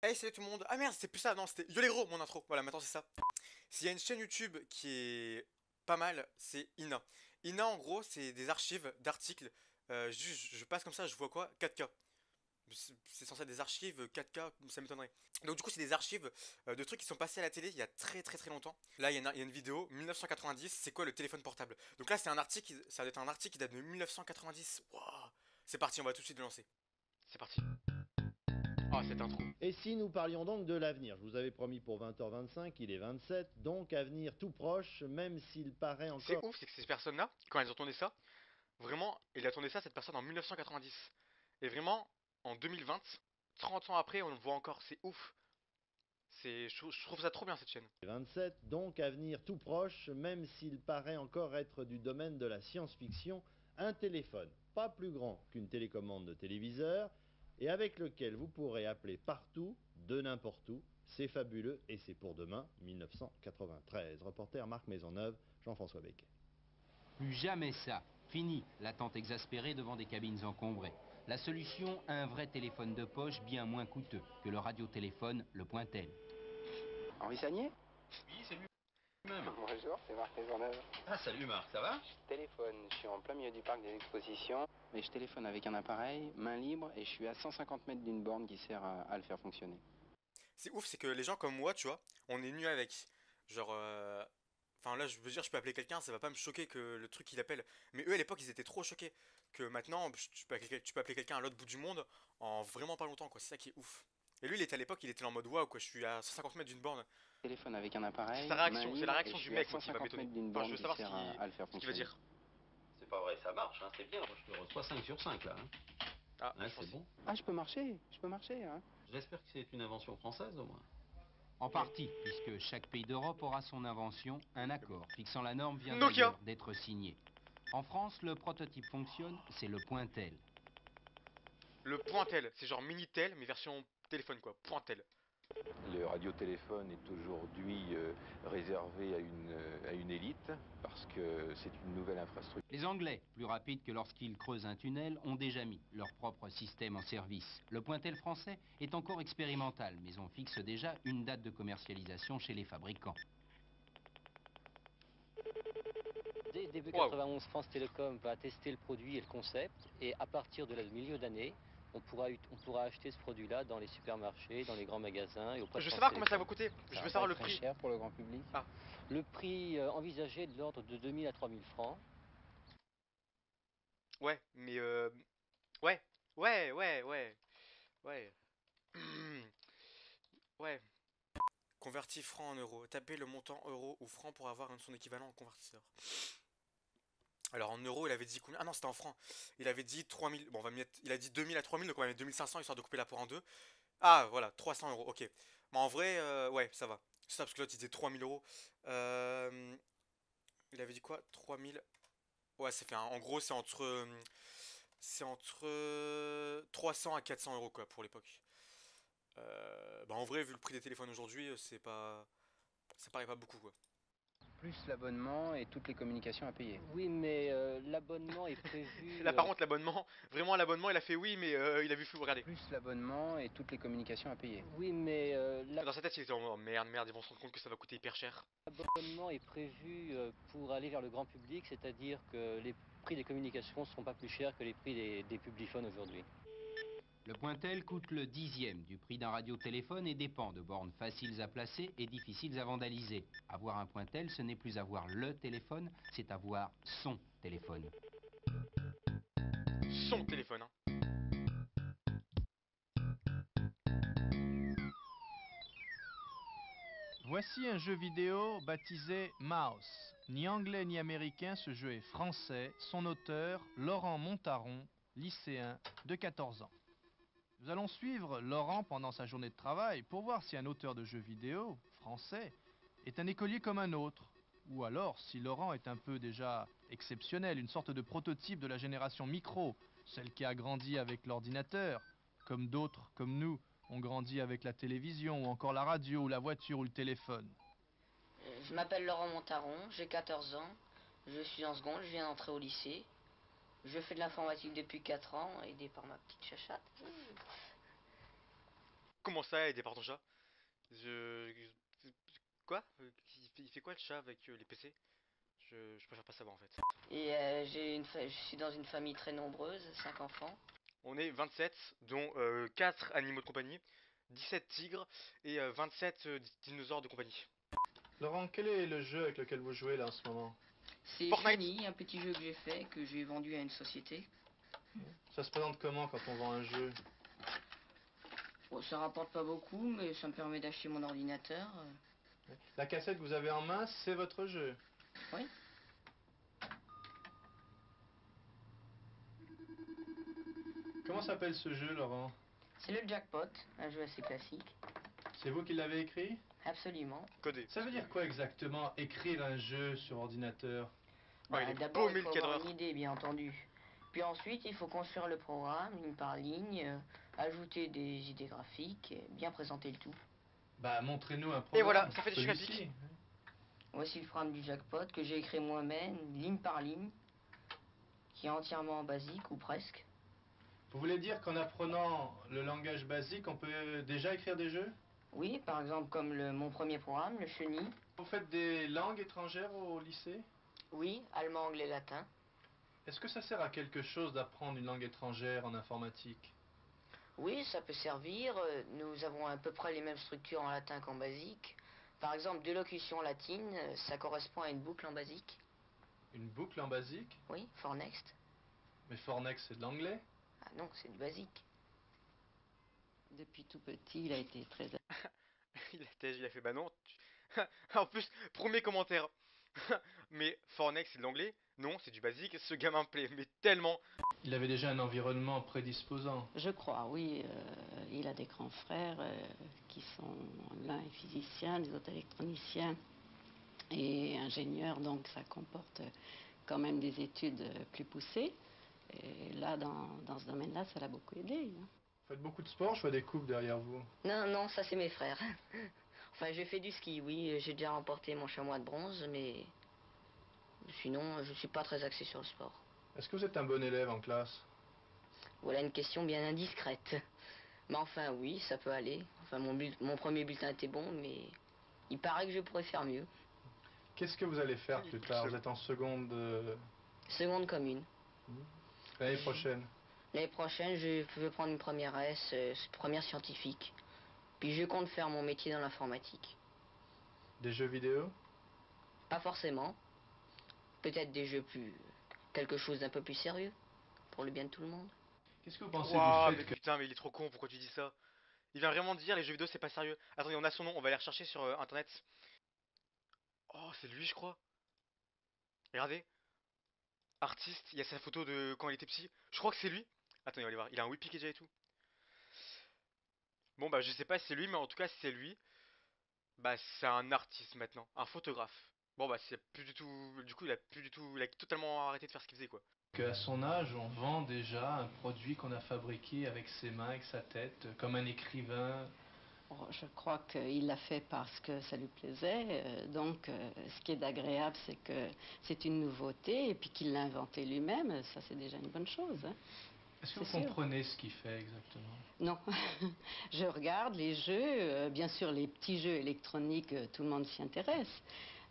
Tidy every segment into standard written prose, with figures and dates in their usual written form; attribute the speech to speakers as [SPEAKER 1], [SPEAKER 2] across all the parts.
[SPEAKER 1] Hey, salut tout le monde. Ah merde, c'est plus ça, non, c'était Yo les gros, mon intro. Voilà, maintenant c'est ça. S'il y a une chaîne YouTube qui est pas mal, c'est Ina. Ina, en gros, c'est des archives d'articles. Juste, je passe comme ça, je vois quoi? 4K. C'est censé être des archives 4K, ça m'étonnerait. Donc du coup, c'est des archives de trucs qui sont passés à la télé il y a très très très longtemps. Là, il y a une vidéo, 1990, c'est quoi le téléphone portable? Donc là, c'est un article, ça doit être un article qui date de 1990. Wouah. C'est parti, on va tout de suite le lancer. C'est parti. Ah, cette intro.
[SPEAKER 2] Et si nous parlions donc de l'avenir? Je vous avais promis pour 20h25, il est 27, donc avenir tout proche, même s'il paraît
[SPEAKER 1] C'est
[SPEAKER 2] encore...
[SPEAKER 1] ouf, c'est que ces personnes-là, quand elles ont tourné ça, vraiment, il a tourné ça, cette personne, en 1990. Et vraiment, en 2020, 30 ans après, on le voit encore. C'est ouf. Je trouve ça trop bien, cette chaîne.
[SPEAKER 2] 27, donc avenir tout proche, même s'il paraît encore être du domaine de la science-fiction, un téléphone, pas plus grand qu'une télécommande de téléviseur, et avec lequel vous pourrez appeler partout, de n'importe où. C'est fabuleux et c'est pour demain, 1993. Reporter Marc Maisonneuve, Jean-François Becquet.
[SPEAKER 3] Plus jamais ça. Fini l'attente exaspérée devant des cabines encombrées. La solution, un vrai téléphone de poche bien moins coûteux que le radiotéléphone, le Pointel.
[SPEAKER 4] Henri Sagnier?
[SPEAKER 3] Oui, c'est lui-même.
[SPEAKER 4] Bonjour, c'est Marc Maisonneuve.
[SPEAKER 3] Ah, salut Marc, ça va?
[SPEAKER 4] Je téléphone, je suis en plein milieu du parc des expositions, mais je téléphone avec un appareil, main libre, et je suis à 150 mètres d'une borne qui sert à le faire fonctionner.
[SPEAKER 1] C'est ouf, c'est que les gens comme moi, tu vois, on est nus avec. Genre, enfin là, je veux dire, je peux appeler quelqu'un, ça va pas me choquer que le truc qu'il appelle. Mais eux, à l'époque, ils étaient trop choqués. Que maintenant, tu peux appeler quelqu'un à l'autre bout du monde en vraiment pas longtemps, quoi. C'est ça qui est ouf. Et lui, il était à l'époque, il était en mode waouh, quoi. Je suis à 150 mètres d'une borne.
[SPEAKER 4] Je téléphone avec un
[SPEAKER 1] C'est
[SPEAKER 4] appareil,
[SPEAKER 1] sa
[SPEAKER 4] main
[SPEAKER 1] réaction, c'est la
[SPEAKER 4] libre, et
[SPEAKER 1] réaction
[SPEAKER 4] je
[SPEAKER 1] du
[SPEAKER 4] suis à
[SPEAKER 1] mec, moi, qui va
[SPEAKER 4] 150
[SPEAKER 1] m'étonner.
[SPEAKER 4] mètres d'une
[SPEAKER 1] Enfin, je
[SPEAKER 4] borne
[SPEAKER 1] veux
[SPEAKER 4] qui
[SPEAKER 1] savoir
[SPEAKER 4] sert à le faire
[SPEAKER 1] ce qu'il va
[SPEAKER 4] fonctionner.
[SPEAKER 1] dire.
[SPEAKER 3] C'est pas vrai, ça marche, hein, c'est bien. Moi, je te reçois 5 sur 5 là. Hein.
[SPEAKER 1] Ah,
[SPEAKER 3] Ouais,
[SPEAKER 1] je
[SPEAKER 3] c'est
[SPEAKER 1] pense.
[SPEAKER 3] bon.
[SPEAKER 4] Ah, je peux marcher, hein.
[SPEAKER 3] J'espère que c'est une invention française au moins. En
[SPEAKER 1] Oui.
[SPEAKER 3] partie, puisque chaque pays d'Europe aura son invention, un accord fixant la norme vient
[SPEAKER 1] Nokia!
[SPEAKER 3] d'ailleurs d'être signé. En France, le prototype fonctionne, c'est le Pointel.
[SPEAKER 1] Le Pointel, c'est genre Minitel, mais version téléphone, quoi. Pointel.
[SPEAKER 5] Le radiotéléphone est aujourd'hui réservé à une élite parce que c'est une nouvelle infrastructure.
[SPEAKER 3] Les Anglais, plus rapides que lorsqu'ils creusent un tunnel, ont déjà mis leur propre système en service. Le Pointel français est encore expérimental, mais on fixe déjà une date de commercialisation chez les fabricants.
[SPEAKER 6] Dès début
[SPEAKER 1] Waouh!
[SPEAKER 6] 91, France Télécom va tester le produit et le concept, et à partir de du milieu d'année, on pourra acheter ce produit-là dans les supermarchés, dans les grands magasins et auprès
[SPEAKER 1] Je
[SPEAKER 6] de
[SPEAKER 1] veux
[SPEAKER 6] France
[SPEAKER 1] savoir combien ça va
[SPEAKER 6] Télécom.
[SPEAKER 1] coûter. Je
[SPEAKER 4] Ça
[SPEAKER 1] veux
[SPEAKER 4] va pas
[SPEAKER 1] savoir
[SPEAKER 4] être
[SPEAKER 1] le
[SPEAKER 4] très
[SPEAKER 1] prix.
[SPEAKER 4] cher pour le grand public.
[SPEAKER 1] Ah,
[SPEAKER 6] Le prix envisagé est de l'ordre de 2000 à 3000 francs.
[SPEAKER 1] ouais, mais ouais, ouais. Ouais. Ouais. Converti franc en euros. Tapez le montant euro ou franc pour avoir son équivalent en convertisseur. Alors en euros, il avait dit combien? Ah non, c'était en francs. Il avait dit 3000. Bon, on va mettre. Il a dit 2000 à 3000, donc on va mettre 2500 histoire de couper la poire en deux. Ah, voilà, 300 euros. Ok. Mais en vrai, ouais, ça va. C'est ça, parce que l'autre, il disait 3000 euros. Euh, il avait dit quoi? 3000. Ouais, c'est fait. En gros, c'est entre 300 à 400 euros, quoi, pour l'époque. Bah en vrai, vu le prix des téléphones aujourd'hui, c'est pas. Ça paraît pas beaucoup, quoi.
[SPEAKER 4] Plus l'abonnement et toutes les communications à payer.
[SPEAKER 6] Oui, mais l'abonnement est prévu.
[SPEAKER 1] Là, par contre, l'abonnement, vraiment, l'abonnement, il a fait oui, mais il a vu flou, regardez.
[SPEAKER 4] Plus l'abonnement et toutes les communications à payer.
[SPEAKER 6] Oui, mais
[SPEAKER 1] Dans sa tête, il était en mode, oh, merde, merde, ils vont se rendre compte que ça va coûter hyper cher.
[SPEAKER 6] l'abonnement est prévu pour aller vers le grand public, c'est-à-dire que les prix des communications ne seront pas plus chers que les prix des publiphones aujourd'hui.
[SPEAKER 3] Le Pointel coûte le dixième du prix d'un radiotéléphone et dépend de bornes faciles à placer et difficiles à vandaliser. Avoir un Pointel, ce n'est plus avoir le téléphone, c'est avoir son téléphone.
[SPEAKER 1] Son téléphone, hein.
[SPEAKER 7] Voici un jeu vidéo baptisé Mouse. Ni anglais ni américain, ce jeu est français. Son auteur, Laurent Montaron, lycéen de 14 ans. Nous allons suivre Laurent pendant sa journée de travail pour voir si un auteur de jeux vidéo, français, est un écolier comme un autre. Ou alors si Laurent est un peu déjà exceptionnel, une sorte de prototype de la génération micro, celle qui a grandi avec l'ordinateur, comme d'autres, comme nous, ont grandi avec la télévision, ou encore la radio, ou la voiture, ou le téléphone.
[SPEAKER 8] Je m'appelle Laurent Montaron, j'ai 14 ans, je suis en seconde, je viens d'entrer au lycée. Je fais de l'informatique depuis 4 ans, aidé par ma petite chachate.
[SPEAKER 1] Comment ça, aider par ton chat? Je... Quoi? Il fait quoi le chat avec les PC? Je préfère pas savoir en fait.
[SPEAKER 8] Et je suis dans une famille très nombreuse, 5 enfants.
[SPEAKER 1] On est 27, dont 4 animaux de compagnie, 17 tigres et 27 dinosaures de compagnie.
[SPEAKER 7] Laurent, quel est le jeu avec lequel vous jouez là en ce moment?
[SPEAKER 8] C'est
[SPEAKER 1] Fortnite.
[SPEAKER 8] Fini, un petit jeu que j'ai fait, que j'ai vendu à une société.
[SPEAKER 7] Ça se présente comment quand on vend un jeu?
[SPEAKER 8] Bon, ça rapporte pas beaucoup, mais ça me permet d'acheter mon ordinateur.
[SPEAKER 7] La cassette que vous avez en main, c'est votre jeu.
[SPEAKER 8] Oui.
[SPEAKER 7] Comment s'appelle ce jeu, Laurent?
[SPEAKER 8] C'est le Jackpot, un jeu assez classique.
[SPEAKER 7] C'est vous qui l'avez écrit?
[SPEAKER 8] Absolument.
[SPEAKER 1] Codé.
[SPEAKER 7] Ça veut dire quoi exactement, écrire un jeu sur ordinateur?
[SPEAKER 1] Ah, il est
[SPEAKER 8] D'abord,
[SPEAKER 1] paumé
[SPEAKER 8] il
[SPEAKER 1] le
[SPEAKER 8] faut avoir
[SPEAKER 1] cadreur.
[SPEAKER 8] une idée, bien entendu. Puis ensuite, il faut construire le programme, ligne par ligne, ajouter des idées graphiques, et bien présenter le tout.
[SPEAKER 7] Bah, montrez-nous un
[SPEAKER 1] Et
[SPEAKER 7] programme.
[SPEAKER 1] voilà, ça fait des fiches
[SPEAKER 7] Celui-ci.
[SPEAKER 1] graphiques.
[SPEAKER 8] Voici le programme du Jackpot que j'ai écrit moi-même, ligne par ligne, qui est entièrement en basique, ou presque.
[SPEAKER 7] Vous voulez dire qu'en apprenant le langage basique, on peut déjà écrire des jeux?
[SPEAKER 8] Oui, par exemple, comme mon premier programme, le chenille.
[SPEAKER 7] Vous faites des langues étrangères au lycée?
[SPEAKER 8] Oui, allemand, anglais, latin.
[SPEAKER 7] Est-ce que ça sert à quelque chose d'apprendre une langue étrangère en informatique?
[SPEAKER 8] Oui, ça peut servir. Nous avons à peu près les mêmes structures en latin qu'en basique. Par exemple, de locution latine, ça correspond à une boucle en basique.
[SPEAKER 7] Une boucle en basique?
[SPEAKER 8] Oui, for next.
[SPEAKER 7] Mais Fornex, c'est de l'anglais?
[SPEAKER 8] Ah non, c'est du basique. Depuis tout petit, il a été très...
[SPEAKER 1] Il a fait bah non. En plus, premier commentaire. Mais Fornex c'est de l'anglais? Non, c'est du basique. Ce gamin me plaît, mais tellement.
[SPEAKER 7] Il avait déjà un environnement prédisposant.
[SPEAKER 9] Je crois, oui. Il a des grands frères qui sont, l'un est physicien, les autres électroniciens et ingénieurs, donc ça comporte quand même des études plus poussées. Et là, dans ce domaine-là, ça l'a beaucoup aidé. Hein.
[SPEAKER 7] Vous faites beaucoup de sport, je vois des coupes derrière vous.
[SPEAKER 8] Non, non, ça c'est mes frères. Enfin, j'ai fait du ski, oui. J'ai déjà remporté mon chamois de bronze, mais sinon, je suis pas très axé sur le sport.
[SPEAKER 7] Est-ce que vous êtes un bon élève en classe?
[SPEAKER 8] Voilà une question bien indiscrète. Mais enfin, oui, ça peut aller. Enfin, mon premier bulletin était bon, mais il paraît que je pourrais faire mieux.
[SPEAKER 7] Qu'est-ce que vous allez faire plus tard? Vous êtes en seconde...
[SPEAKER 8] Seconde commune.
[SPEAKER 7] L'année prochaine?
[SPEAKER 8] L'année prochaine, je veux prendre une première S, première scientifique. Puis je compte faire mon métier dans l'informatique.
[SPEAKER 7] Des jeux vidéo?
[SPEAKER 8] Pas forcément. Peut-être des jeux plus... quelque chose d'un peu plus sérieux. Pour le bien de tout le monde.
[SPEAKER 7] Qu'est-ce que vous pensez
[SPEAKER 1] Waouh,
[SPEAKER 7] du
[SPEAKER 1] mais
[SPEAKER 7] fait que...
[SPEAKER 1] putain, mais il est trop con, pourquoi tu dis ça? Il vient vraiment de dire les jeux vidéo c'est pas sérieux. Attendez, on a son nom, on va aller rechercher sur internet. Oh, c'est lui, je crois. Regardez, artiste, il y a sa photo de quand il était petit. Je crois que c'est lui. Attendez, on va aller voir. Il a un Wikipédia et tout. Bon, bah, je sais pas si c'est lui, mais en tout cas, si c'est lui, bah, c'est un artiste maintenant, un photographe. Bon, bah, c'est plus du tout. Du coup, il a plus du tout. Il a totalement arrêté de faire ce qu'il faisait, quoi.
[SPEAKER 7] qu'à son âge, on vend déjà un produit qu'on a fabriqué avec ses mains, avec sa tête, comme un écrivain?
[SPEAKER 9] Oh, je crois qu'il l'a fait parce que ça lui plaisait. Donc, ce qui est agréable, c'est que c'est une nouveauté et puis qu'il l'a inventé lui-même. Ça, c'est déjà une bonne chose. Hein.
[SPEAKER 7] Est-ce que
[SPEAKER 9] C'est
[SPEAKER 7] vous
[SPEAKER 9] sûr.
[SPEAKER 7] comprenez ce qu'il fait exactement?
[SPEAKER 9] Non, je regarde les jeux, bien sûr les petits jeux électroniques, tout le monde s'y intéresse.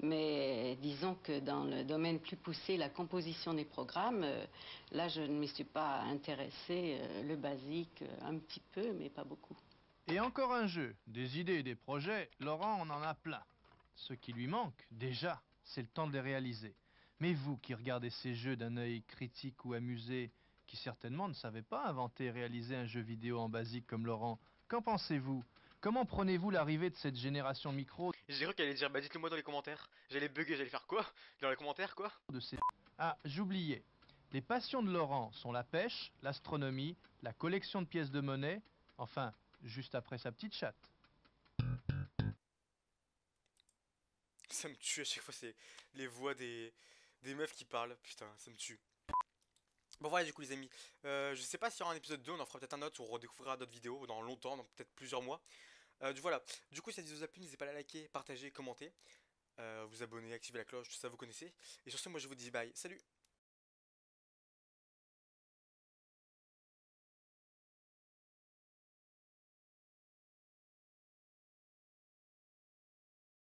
[SPEAKER 9] Mais disons que dans le domaine plus poussé, la composition des programmes, là je ne m'y suis pas intéressée. Le basique, un petit peu, mais pas beaucoup.
[SPEAKER 7] Et encore un jeu, des idées et des projets, Laurent en a plein. Ce qui lui manque, déjà, c'est le temps de les réaliser. Mais vous qui regardez ces jeux d'un œil critique ou amusé, qui certainement ne savez pas inventer et réaliser un jeu vidéo en basique comme Laurent, qu'en pensez-vous? Comment prenez-vous l'arrivée de cette génération micro
[SPEAKER 1] J'ai cru qu'elle allait dire, bah, dites-le moi dans les commentaires. J'allais bugger, j'allais faire quoi? Dans les commentaires, quoi?
[SPEAKER 7] de ces... Ah, j'oubliais. Les passions de Laurent sont la pêche, l'astronomie, la collection de pièces de monnaie, enfin, juste après sa petite chatte.
[SPEAKER 1] Ça me tue à chaque fois, c'est les voix des meufs qui parlent. Putain, ça me tue. Bon voilà du coup les amis, je sais pas s'il y aura un épisode 2, on en fera peut-être un autre où on redécouvrira d'autres vidéos dans longtemps, dans peut-être plusieurs mois. Voilà, du coup si ça vous a plu, n'hésitez pas à la liker, partager, commenter, vous abonner, activer la cloche, tout ça vous connaissez. Et sur ce moi je vous dis bye, salut.